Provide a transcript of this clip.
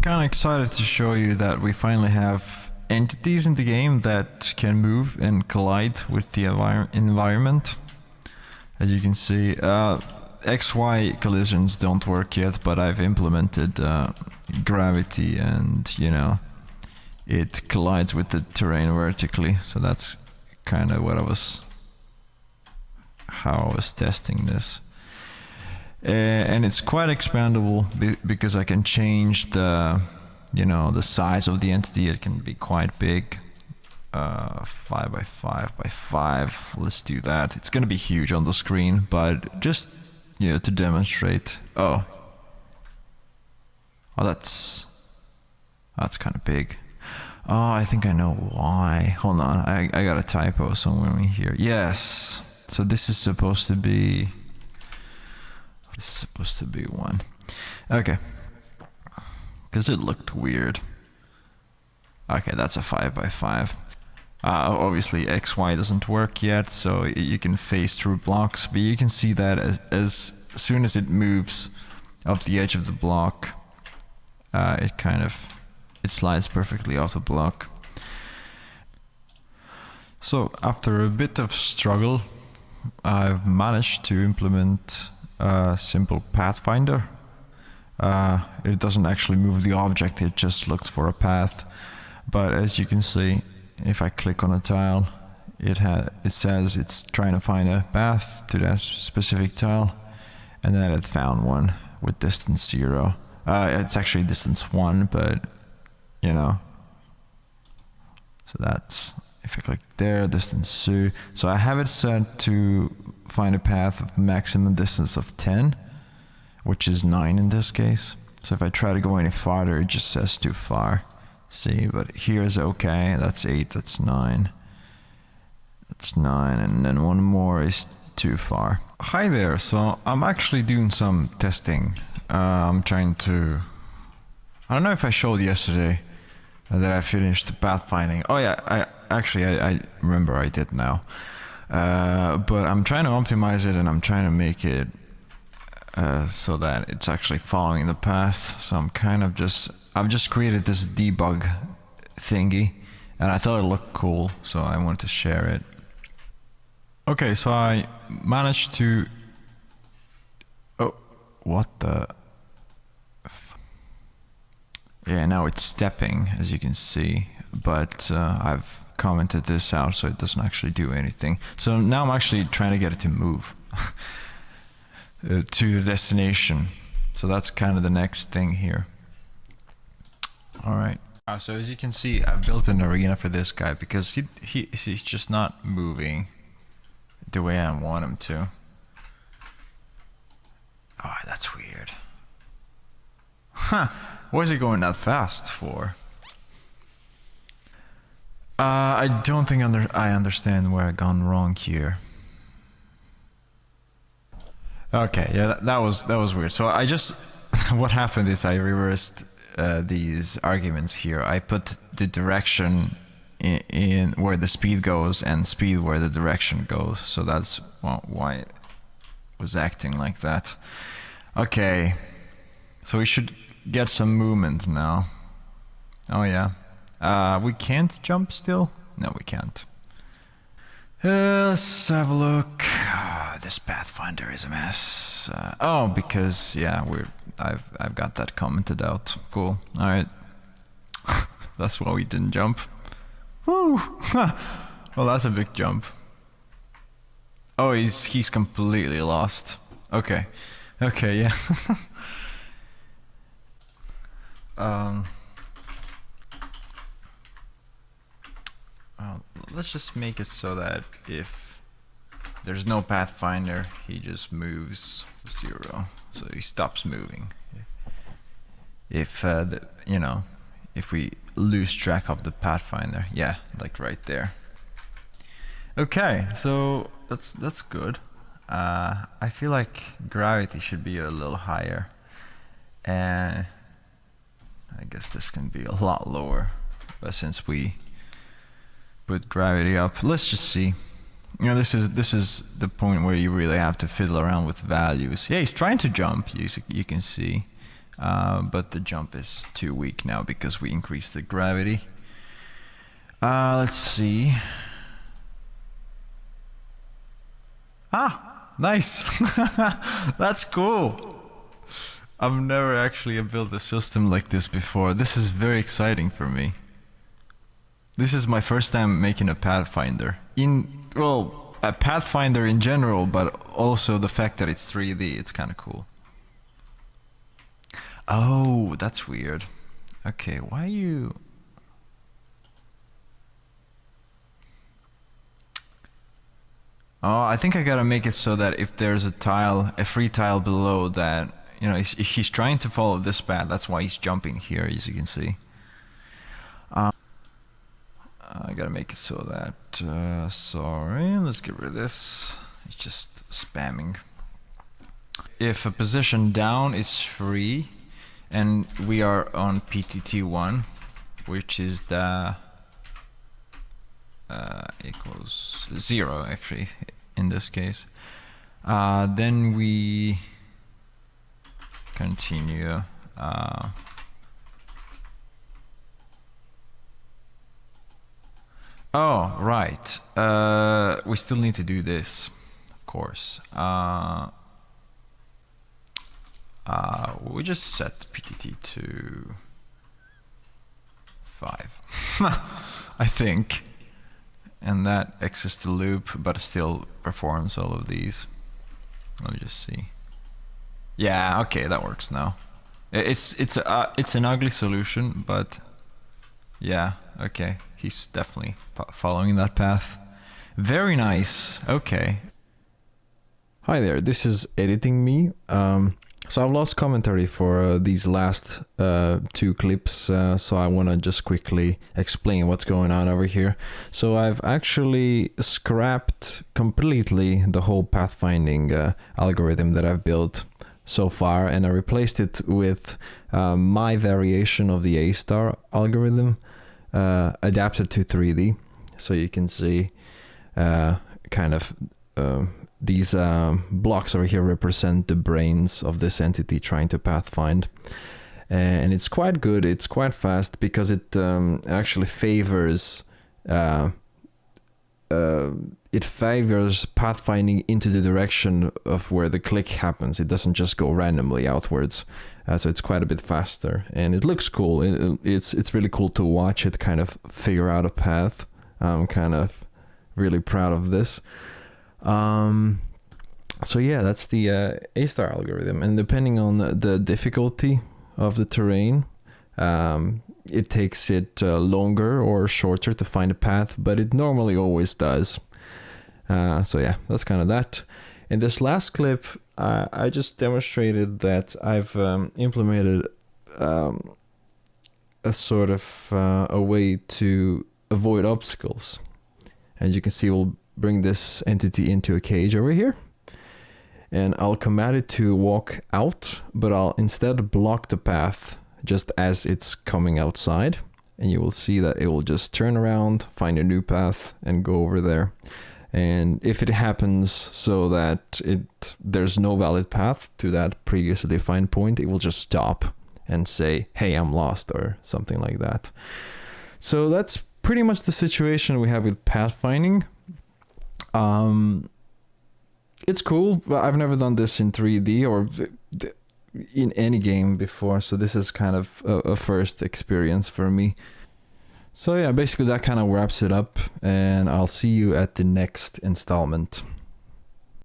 kind of excited to show you that we finally have entities in the game that can move and collide with the environment. As you can see, XY collisions don't work yet, but I've implemented gravity, and you know, it collides with the terrain vertically. So that's kind of how I was testing this. And it's quite expandable because I can change the, you know, the size of the entity. It can be quite big. 5 by 5 by 5. Let's do that. It's gonna be huge on the screen, but just, you know, to demonstrate. Oh, that's kind of big. Oh, I think I know why. Hold on, I got a typo somewhere in here. Yes. So this is supposed to be. This is supposed to be 1. Okay. Because it looked weird. Okay, that's a 5 by 5. Obviously XY doesn't work yet, so you can phase through blocks, but you can see that as soon as it moves off the edge of the block, it slides perfectly off the block. So after a bit of struggle, I've managed to implement a simple pathfinder. It doesn't actually move the object, it just looks for a path. But as you can see, if I click on a tile, it says it's trying to find a path to that specific tile, and then it found one with distance 0. It's actually distance 1, but you know. So that's, if I click there, distance 2. So I have it set to find a path of maximum distance of 10, which is 9 in this case. So if I try to go any farther, it just says too far. See, but here's okay. That's 8, that's 9. That's 9, and then one more is too far. Hi there, so I'm actually doing some testing. I'm trying to... I don't know if I showed yesterday that I finished the pathfinding. Oh yeah, I remember I did now. But I'm trying to optimize it, and I'm trying to make it so that it's actually following the path. So I've just created this debug thingy, and I thought it looked cool, so I wanted to share it. Okay, so I managed to... Oh, what the... Yeah, now it's stepping, as you can see, but I've commented this out so it doesn't actually do anything. So now I'm actually trying to get it to move to the destination. So that's kind of the next thing here. Alright. So as you can see, I've built an arena for this guy because he's just not moving the way I want him to. Oh, that's weird. Huh. Why is he going that fast for? I don't think I understand where I gone wrong here. Okay, yeah, that was weird. So I just what happened is I reversed these arguments here. I put the direction in where the speed goes and speed where the direction goes. So that's why it was acting like that. Okay, so we should get some movement now. Oh yeah. We can't jump still? No, we can't. Let's have a look. This Pathfinder is a mess. Oh, because yeah, I've got that commented out. Cool. All right. That's why we didn't jump. Woo! Well, that's a big jump. Oh, he's completely lost. Okay. Okay, yeah. Well, let's just make it so that if there's no pathfinder, he just moves 0, so he stops moving. If you know, if we lose track of the pathfinder, yeah, like right there. Okay, so that's good. I feel like gravity should be a little higher, and I guess this can be a lot lower, but since we put gravity up, let's just see. You know, this is the point where you really have to fiddle around with values. Yeah, he's trying to jump, you can see. but the jump is too weak now because we increased the gravity. Let's see. Ah, nice. That's cool. I've never actually built a system like this before. This is very exciting for me. This is my first time making a Pathfinder. Well, a Pathfinder in general, but also the fact that it's 3D, it's kind of cool. Oh, that's weird. Okay, why you... Oh, I think I gotta make it so that if there's a tile, a free tile below that, you know, he's trying to follow this path. That's why he's jumping here, as you can see. I gotta make it so that, sorry, let's get rid of this. It's just spamming. If a position down is free, and we are on PTT1, which is the equals 0 actually in this case, then we continue. Oh, right. We still need to do this, of course. We just set PTT to 5, I think. And that exits the loop, but it still performs all of these. Let me just see. Yeah, okay, that works now. It's an ugly solution, but yeah, okay. He's definitely following that path. Very nice. Okay. Hi there. This is editing me. So I've lost commentary for these last 2 clips, so I want to just quickly explain what's going on over here. So I've actually scrapped completely the whole pathfinding algorithm that I've built so far, and I replaced it with my variation of the A-star algorithm adapted to 3D. So you can see kind of these blocks over here represent the brains of this entity trying to pathfind, and it's quite good. It's quite fast because it actually favors pathfinding into the direction of where the click happens. It doesn't just go randomly outwards, so it's quite a bit faster, and it looks cool. It's really cool to watch it kind of figure out a path. I'm kind of really proud of this. So yeah, that's the A-star algorithm, and depending on the difficulty of the terrain, it takes it longer or shorter to find a path, but it normally always does. So yeah, that's kind of that. In this last clip, I just demonstrated that I've implemented a sort of a way to avoid obstacles. As you can see, we'll bring this entity into a cage over here, and I'll command it to walk out, but I'll instead block the path just as it's coming outside, and you will see that it will just turn around, find a new path, and go over there. And if it happens so that there's no valid path to that previously defined point, it will just stop and say, hey, I'm lost, or something like that. So that's pretty much the situation we have with pathfinding. It's cool. I've never done this in 3D or in any game before, so this is kind of a first experience for me. So yeah, basically that kind of wraps it up, and I'll see you at the next installment.